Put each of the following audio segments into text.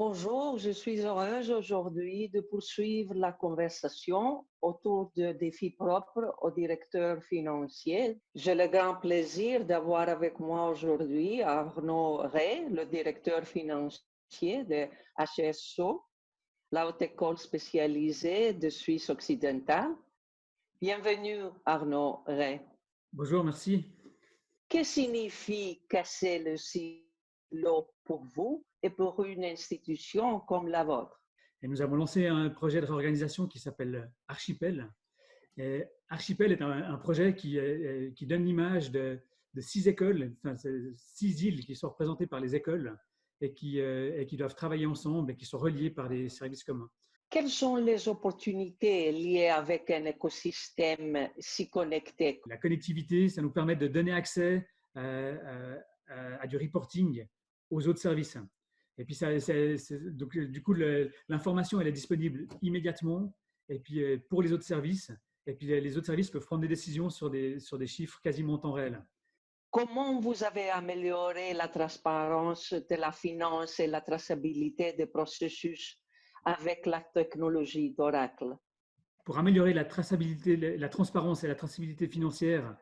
Bonjour, je suis heureuse aujourd'hui de poursuivre la conversation autour de défis propres au directeur financier. J'ai le grand plaisir d'avoir avec moi aujourd'hui Arnaud Rey, le directeur financier de HSO, la haute école spécialisée de Suisse occidentale. Bienvenue Arnaud Rey. Bonjour, merci. Que signifie casser le silo pour vous et pour une institution comme la vôtre? Et nous avons lancé un projet de réorganisation qui s'appelle Archipel. Et Archipel est un projet qui donne l'image de 6 écoles, enfin 6 îles qui sont représentées par les écoles et qui doivent travailler ensemble et qui sont reliées par des services communs. Quelles sont les opportunités liées avec un écosystème si connecté? La connectivité, ça nous permet de donner accès à du reporting aux autres services. Et puis, donc, du coup, l'information, elle est disponible immédiatement. Et puis, pour les autres services, et puis les autres services peuvent prendre des décisions sur des chiffres quasiment en temps réel. Comment vous avez amélioré la transparence de la finance et la traçabilité des processus avec la technologie d'Oracle? Pour améliorer la traçabilité, la transparence et la traçabilité financière,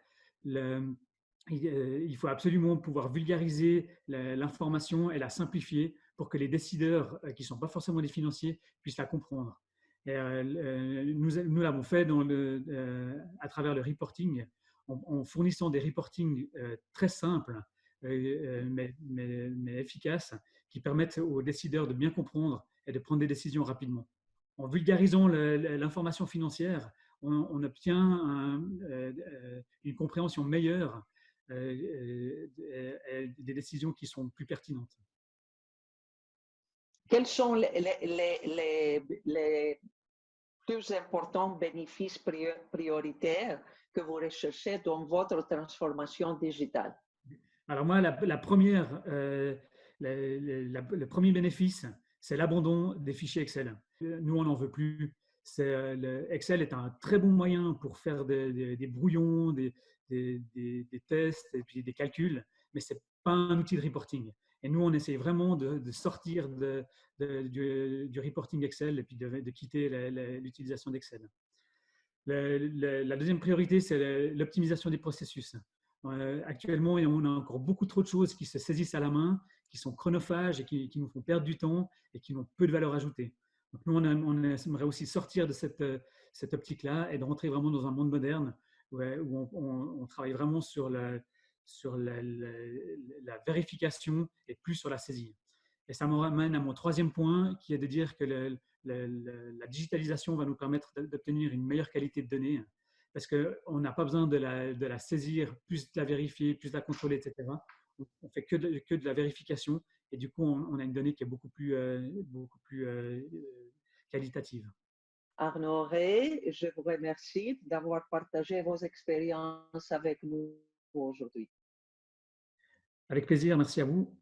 il faut absolument pouvoir vulgariser l'information et la simplifier pour que les décideurs qui ne sont pas forcément des financiers puissent la comprendre. Et, nous l'avons fait à travers le reporting, en fournissant des reportings très simples, mais efficaces, qui permettent aux décideurs de bien comprendre et de prendre des décisions rapidement. En vulgarisant l'information financière, on obtient une compréhension meilleure des décisions qui sont plus pertinentes. Quels sont les plus importants bénéfices prioritaires que vous recherchez dans votre transformation digitale? Alors moi, le premier bénéfice, c'est l'abandon des fichiers Excel. Nous, on n'en veut plus. Excel est un très bon moyen pour faire des brouillons, des tests et puis des calculs, mais ce n'est pas un outil de reporting. Et nous, on essaye vraiment de sortir du reporting Excel et puis de quitter l'utilisation d'Excel. La deuxième priorité, c'est l'optimisation des processus. Actuellement, on a encore beaucoup trop de choses qui se saisissent à la main, qui sont chronophages et qui nous font perdre du temps et qui n'ont peu de valeur ajoutée. Donc nous, on aimerait aussi sortir de cette optique-là et de rentrer vraiment dans un monde moderne où on travaille vraiment sur la vérification et plus sur la saisie. Et ça me ramène à mon troisième point, qui est de dire que la digitalisation va nous permettre d'obtenir une meilleure qualité de données, parce qu'on n'a pas besoin de la saisir, plus de la vérifier, plus de la contrôler, etc. On ne fait que de la vérification, et du coup, on a une donnée qui est beaucoup plus qualitative. Arnaud Rey, je vous remercie d'avoir partagé vos expériences avec nous aujourd'hui. Avec plaisir, merci à vous.